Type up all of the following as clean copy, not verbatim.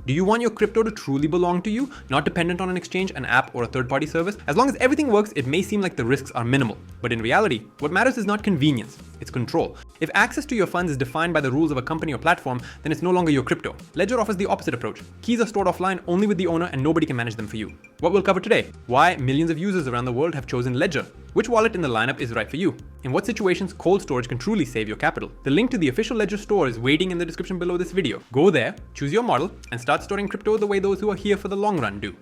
Do you want your crypto to truly belong to you, not dependent on an exchange, an app, or a third-party service? As long as everything works, it may seem like the risks are minimal. But in reality, what matters is not convenience, it's control. If access to your funds is defined by the rules of a company or platform, then it's no longer your crypto. Ledger offers the opposite approach. Keys are stored offline only with the owner and nobody can manage them for you. What we'll cover today: why millions of users around the world have chosen Ledger, which wallet in the lineup is right for you, in what situations cold storage can truly save your capital. The link to the official Ledger store is waiting in the description below this video. Go there, choose your model, and start storing crypto the way those who are here for the long run do.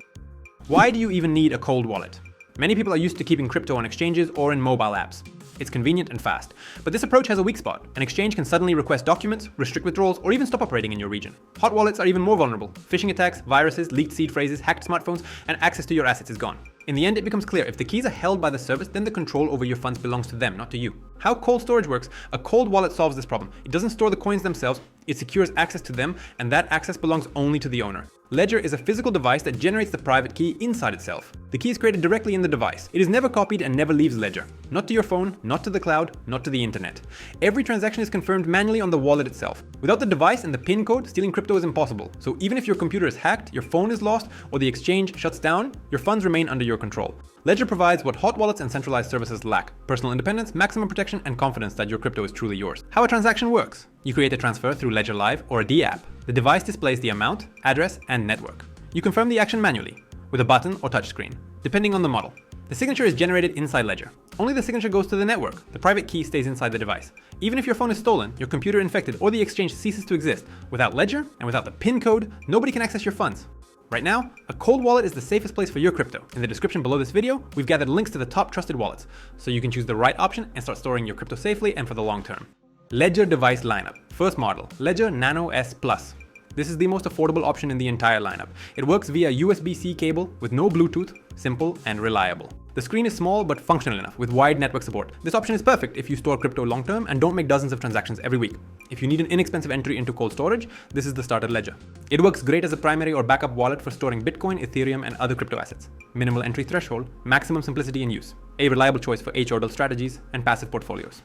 Why do you even need a cold wallet? Many people are used to keeping crypto on exchanges or in mobile apps. It's convenient and fast. But this approach has a weak spot. An exchange can suddenly request documents, restrict withdrawals, or even stop operating in your region. Hot wallets are even more vulnerable. Phishing attacks, viruses, leaked seed phrases, hacked smartphones, and access to your assets is gone. In the end, it becomes clear if the keys are held by the service, then the control over your funds belongs to them, not to you. How cold storage works: a cold wallet solves this problem. It doesn't store the coins themselves, it secures access to them, and that access belongs only to the owner. Ledger is a physical device that generates the private key inside itself. The key is created directly in the device. It is never copied and never leaves Ledger. Not to your phone, not to the cloud, not to the internet. Every transaction is confirmed manually on the wallet itself. Without the device and the PIN code, stealing crypto is impossible. So even if your computer is hacked, your phone is lost, or the exchange shuts down, your funds remain under your control. Ledger provides what hot wallets and centralized services lack: personal independence, maximum protection, and confidence that your crypto is truly yours. How a transaction works: you create a transfer through Ledger Live or a D app. The device displays the amount, address, and network. You confirm the action manually, with a button or touchscreen, depending on the model. The signature is generated inside Ledger. Only the signature goes to the network. The private key stays inside the device. Even if your phone is stolen, your computer infected, or the exchange ceases to exist, without Ledger and without the PIN code, nobody can access your funds. Right now, a cold wallet is the safest place for your crypto. In the description below this video, we've gathered links to the top trusted wallets, so you can choose the right option and start storing your crypto safely and for the long term. Ledger device lineup. First model, Ledger Nano S Plus. This is the most affordable option in the entire lineup. It works via USB-C cable with no Bluetooth, simple and reliable. The screen is small but functional enough with wide network support. This option is perfect if you store crypto long term and don't make dozens of transactions every week. If you need an inexpensive entry into cold storage, this is the starter Ledger. It works great as a primary or backup wallet for storing Bitcoin, Ethereum, and other crypto assets. Minimal entry threshold, maximum simplicity in use. A reliable choice for H-orbital strategies and passive portfolios.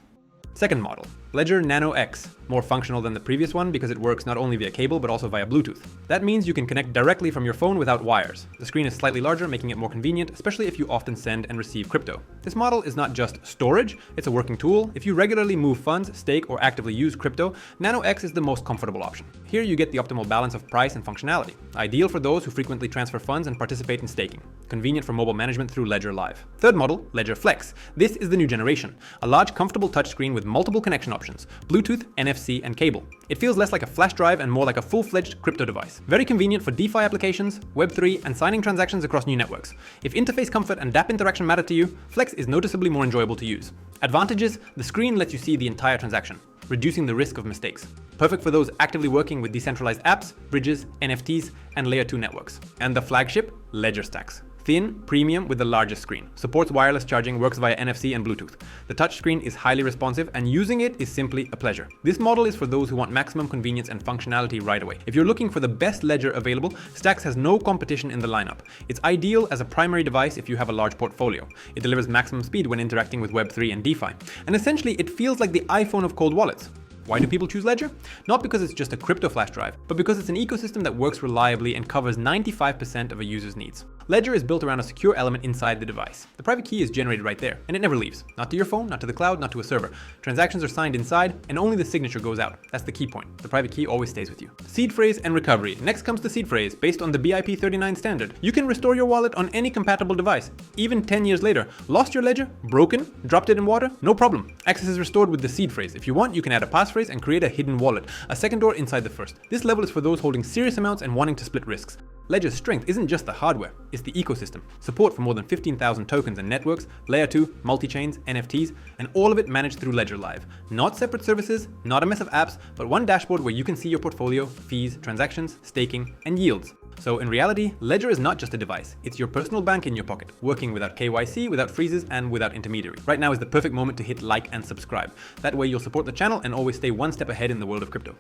Second model, Ledger Nano X, more functional than the previous one because it works not only via cable but also via Bluetooth. That means you can connect directly from your phone without wires. The screen is slightly larger, making it more convenient, especially if you often send and receive crypto. This model is not just storage, it's a working tool. If you regularly move funds, stake, or actively use crypto, Nano X is the most comfortable option. Here you get the optimal balance of price and functionality. Ideal for those who frequently transfer funds and participate in staking. Convenient for mobile management through Ledger Live. Third model, Ledger Flex. This is the new generation. A large, comfortable touchscreen with multiple connection options: Bluetooth, NFC, and cable. It feels less like a flash drive and more like a full-fledged crypto device. Very convenient for DeFi applications, Web3, and signing transactions across new networks. If interface comfort and DApp interaction matter to you, Flex is noticeably more enjoyable to use. Advantages: the screen lets you see the entire transaction, reducing the risk of mistakes. Perfect for those actively working with decentralized apps, bridges, NFTs, and layer 2 networks. And the flagship, Ledger Stax. Thin, premium with the largest screen. Supports wireless charging, works via NFC and Bluetooth. The touchscreen is highly responsive and using it is simply a pleasure. This model is for those who want maximum convenience and functionality right away. If you're looking for the best Ledger available, Stax has no competition in the lineup. It's ideal as a primary device if you have a large portfolio. It delivers maximum speed when interacting with Web3 and DeFi. And essentially, it feels like the iPhone of cold wallets. Why do people choose Ledger? Not because it's just a crypto flash drive, but because it's an ecosystem that works reliably and covers 95% of a user's needs. Ledger is built around a secure element inside the device. The private key is generated right there, and it never leaves. Not to your phone, not to the cloud, not to a server. Transactions are signed inside, and only the signature goes out. That's the key point. The private key always stays with you. Seed phrase and recovery. Next comes the seed phrase, based on the BIP39 standard. You can restore your wallet on any compatible device, even 10 years later. Lost your Ledger? Broken? Dropped it in water? No problem. Access is restored with the seed phrase. If you want, you can add a passphrase and create a hidden wallet, a second door inside the first. This level is for those holding serious amounts and wanting to split risks. Ledger's strength isn't just the hardware, it's the ecosystem. Support for more than 15,000 tokens and networks, layer 2, multi-chains, NFTs, and all of it managed through Ledger Live. Not separate services, not a mess of apps, but one dashboard where you can see your portfolio, fees, transactions, staking, and yields. So in reality, Ledger is not just a device, it's your personal bank in your pocket, working without KYC, without freezes, and without intermediary. Right now is the perfect moment to hit like and subscribe. That way you'll support the channel and always stay one step ahead in the world of crypto.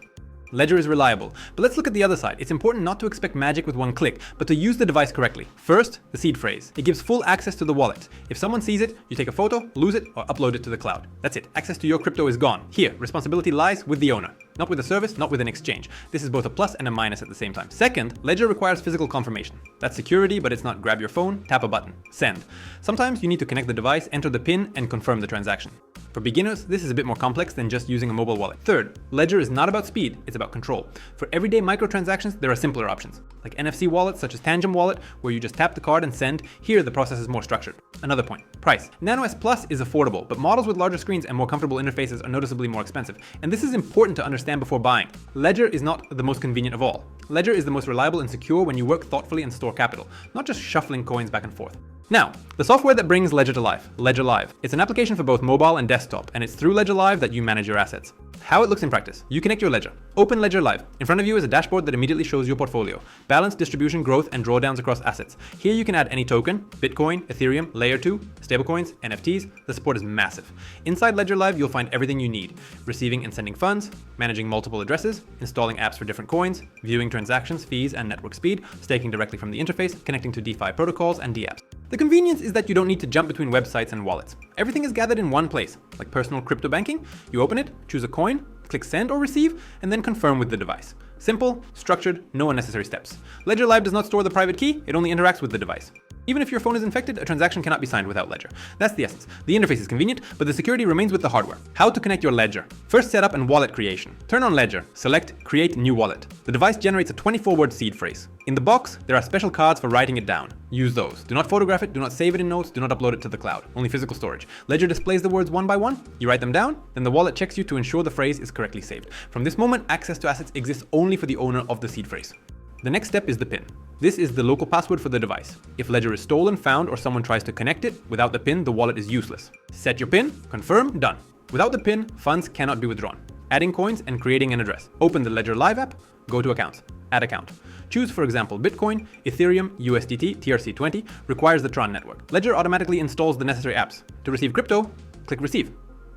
Ledger is reliable. But let's look at the other side. It's important not to expect magic with one click, but to use the device correctly. First, the seed phrase. It gives full access to the wallet. If someone sees it, you take a photo, lose it, or upload it to the cloud. That's it. Access to your crypto is gone. Here, responsibility lies with the owner. Not with the service, not with an exchange. This is both a plus and a minus at the same time. Second, Ledger requires physical confirmation. That's security, but it's not grab your phone, tap a button, send. Sometimes you need to connect the device, enter the PIN, and confirm the transaction. For beginners, this is a bit more complex than just using a mobile wallet. Third, Ledger is not about speed, it's about control. For everyday microtransactions, there are simpler options, like NFC wallets such as Tangem Wallet, where you just tap the card and send. Here, the process is more structured. Another point, price. Nano S Plus is affordable, but models with larger screens and more comfortable interfaces are noticeably more expensive. And this is important to understand before buying. Ledger is not the most convenient of all. Ledger is the most reliable and secure when you work thoughtfully and store capital, not just shuffling coins back and forth. Now, the software that brings Ledger to life, Ledger Live. It's an application for both mobile and desktop, and it's through Ledger Live that you manage your assets. How it looks in practice. You connect your Ledger. Open Ledger Live. In front of you is a dashboard that immediately shows your portfolio, balance, distribution, growth, and drawdowns across assets. Here you can add any token, Bitcoin, Ethereum, Layer 2, stablecoins, NFTs. The support is massive. Inside Ledger Live, you'll find everything you need. Receiving and sending funds, managing multiple addresses, installing apps for different coins, viewing transactions, fees, and network speed, staking directly from the interface, connecting to DeFi protocols and dApps. The convenience is that you don't need to jump between websites and wallets. Everything is gathered in one place, like personal crypto banking. You open it, choose a coin, click send or receive, and then confirm with the device. Simple, structured, no unnecessary steps. Ledger Live does not store the private key, it only interacts with the device. Even if your phone is infected, a transaction cannot be signed without Ledger. That's the essence. The interface is convenient, but the security remains with the hardware. How to connect your Ledger. First, setup and wallet creation. Turn on Ledger, select Create New Wallet. The device generates a 24-word seed phrase. In the box, there are special cards for writing it down. Use those. Do not photograph it, do not save it in notes, do not upload it to the cloud. Only physical storage. Ledger displays the words one by one. You write them down, then the wallet checks you to ensure the phrase is correctly saved. From this moment, access to assets exists only for the owner of the seed phrase. The next step is the PIN. This is the local password for the device. If Ledger is stolen, found, or someone tries to connect it, without the PIN, the wallet is useless. Set your PIN, confirm, done. Without the PIN, funds cannot be withdrawn. Adding coins and creating an address. Open the Ledger Live app, go to Accounts, Add Account. Choose, for example, Bitcoin, Ethereum, USDT, TRC20, requires the Tron network. Ledger automatically installs the necessary apps. To receive crypto, click Receive.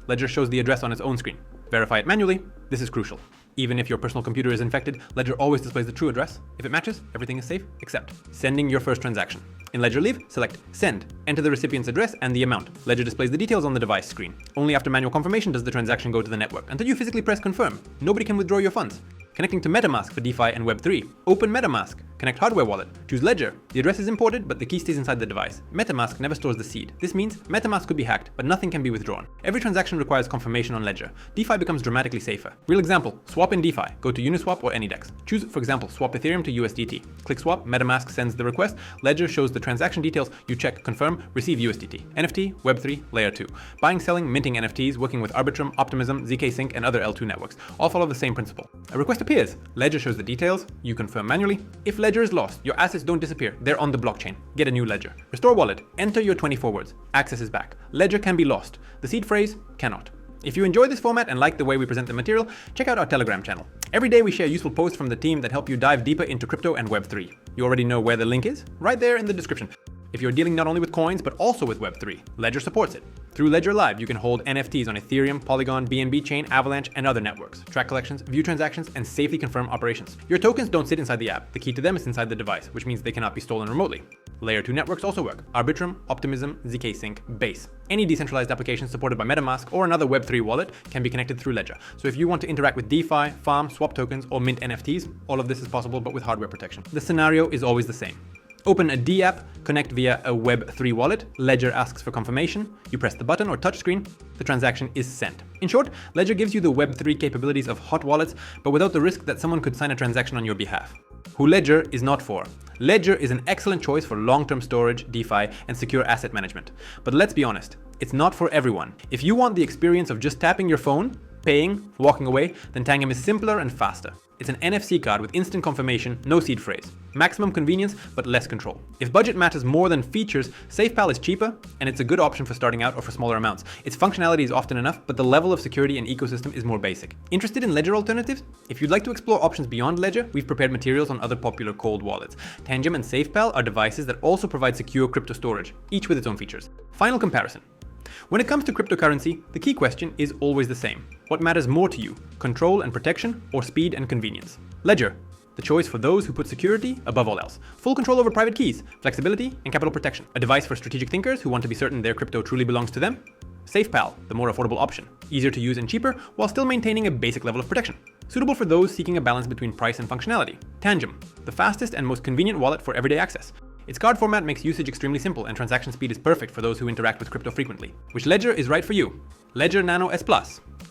Ledger shows the address on its own screen. Verify it manually. This is crucial. Even if your personal computer is infected, Ledger always displays the true address. If it matches, everything is safe, except sending your first transaction. In Ledger Live, select Send. Enter the recipient's address and the amount. Ledger displays the details on the device screen. Only after manual confirmation does the transaction go to the network. Until you physically press Confirm, nobody can withdraw your funds. Connecting to MetaMask for DeFi and Web3. Open MetaMask. Connect hardware wallet. Choose Ledger. The address is imported, but the key stays inside the device. MetaMask never stores the seed. This means MetaMask could be hacked, but nothing can be withdrawn. Every transaction requires confirmation on Ledger. DeFi becomes dramatically safer. Real example, swap in DeFi. Go to Uniswap or AnyDex. Choose, for example, swap Ethereum to USDT. Click swap, MetaMask sends the request. Ledger shows the transaction details. You check, confirm, receive USDT. NFT, Web3, Layer 2. Buying, selling, minting NFTs, working with Arbitrum, Optimism, ZK Sync, and other L2 networks. All follow the same principle. A request appears. Ledger shows the details. You confirm manually. If Ledger is lost, your assets don't disappear. They're on the blockchain. Get a new Ledger. Restore wallet. Enter your 24 words. Access is back. Ledger can be lost. The seed phrase cannot. If you enjoy this format and like the way we present the material, check out our Telegram channel. Every day we share useful posts from the team that help you dive deeper into crypto and Web3. You already know where the link is? Right there in the description. If you're dealing not only with coins, but also with Web3, Ledger supports it. Through Ledger Live, you can hold NFTs on Ethereum, Polygon, BNB Chain, Avalanche, and other networks, track collections, view transactions, and safely confirm operations. Your tokens don't sit inside the app. The key to them is inside the device, which means they cannot be stolen remotely. Layer 2 networks also work. Arbitrum, Optimism, ZK Sync, Base. Any decentralized application supported by MetaMask or another Web3 wallet can be connected through Ledger. So if you want to interact with DeFi, farm, swap tokens, or mint NFTs, all of this is possible but with hardware protection. The scenario is always the same. Open a D app, connect via a Web3 wallet, Ledger asks for confirmation, you press the button or touchscreen, the transaction is sent. In short, Ledger gives you the Web3 capabilities of hot wallets, but without the risk that someone could sign a transaction on your behalf. Who Ledger is not for. Ledger is an excellent choice for long-term storage, DeFi, and secure asset management. But let's be honest, it's not for everyone. If you want the experience of just tapping your phone, paying, walking away, then Tangem is simpler and faster. It's an NFC card with instant confirmation, no seed phrase. Maximum convenience, but less control. If budget matters more than features, SafePal is cheaper, and it's a good option for starting out or for smaller amounts. Its functionality is often enough, but the level of security and ecosystem is more basic. Interested in Ledger alternatives? If you'd like to explore options beyond Ledger, we've prepared materials on other popular cold wallets. Tangem and SafePal are devices that also provide secure crypto storage, each with its own features. Final comparison. When it comes to cryptocurrency, the key question is always the same. What matters more to you, control and protection, or speed and convenience? Ledger, the choice for those who put security above all else. Full control over private keys, flexibility, and capital protection. A device for strategic thinkers who want to be certain their crypto truly belongs to them. SafePal, the more affordable option. Easier to use and cheaper, while still maintaining a basic level of protection. Suitable for those seeking a balance between price and functionality. Tangem, the fastest and most convenient wallet for everyday access. Its card format makes usage extremely simple, and transaction speed is perfect for those who interact with crypto frequently. Which ledger is right for you? Ledger Nano S+.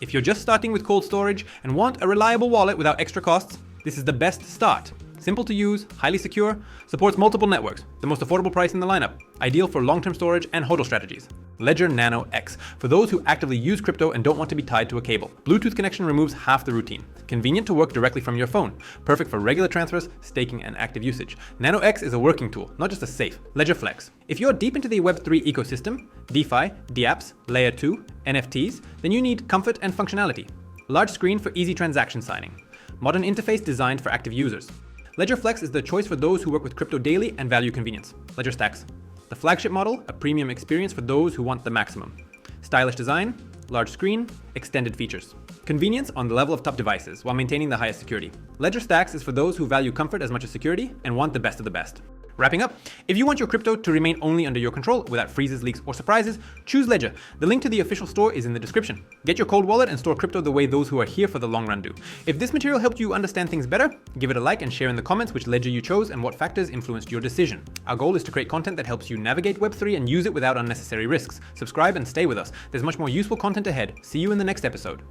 If you're just starting with cold storage and want a reliable wallet without extra costs, this is the best start. Simple to use, highly secure, supports multiple networks, the most affordable price in the lineup, ideal for long-term storage and HODL strategies. Ledger Nano X, for those who actively use crypto and don't want to be tied to a cable. Bluetooth connection removes half the routine. Convenient to work directly from your phone. Perfect for regular transfers, staking, and active usage. Nano X is a working tool, not just a safe. Ledger Flex. If you're deep into the Web3 ecosystem, DeFi, dApps, Layer 2, NFTs, then you need comfort and functionality. Large screen for easy transaction signing. Modern interface designed for active users. Ledger Flex is the choice for those who work with crypto daily and value convenience. Ledger Stax, the flagship model, a premium experience for those who want the maximum. Stylish design, large screen, extended features. Convenience on the level of top devices while maintaining the highest security. Ledger Stax is for those who value comfort as much as security and want the best of the best. Wrapping up, if you want your crypto to remain only under your control without freezes, leaks, or surprises, choose Ledger. The link to the official store is in the description. Get your cold wallet and store crypto the way those who are here for the long run do. If this material helped you understand things better, give it a like and share in the comments which ledger you chose and what factors influenced your decision. Our goal is to create content that helps you navigate Web3 and use it without unnecessary risks. Subscribe and stay with us. There's much more useful content ahead. See you in the next episode.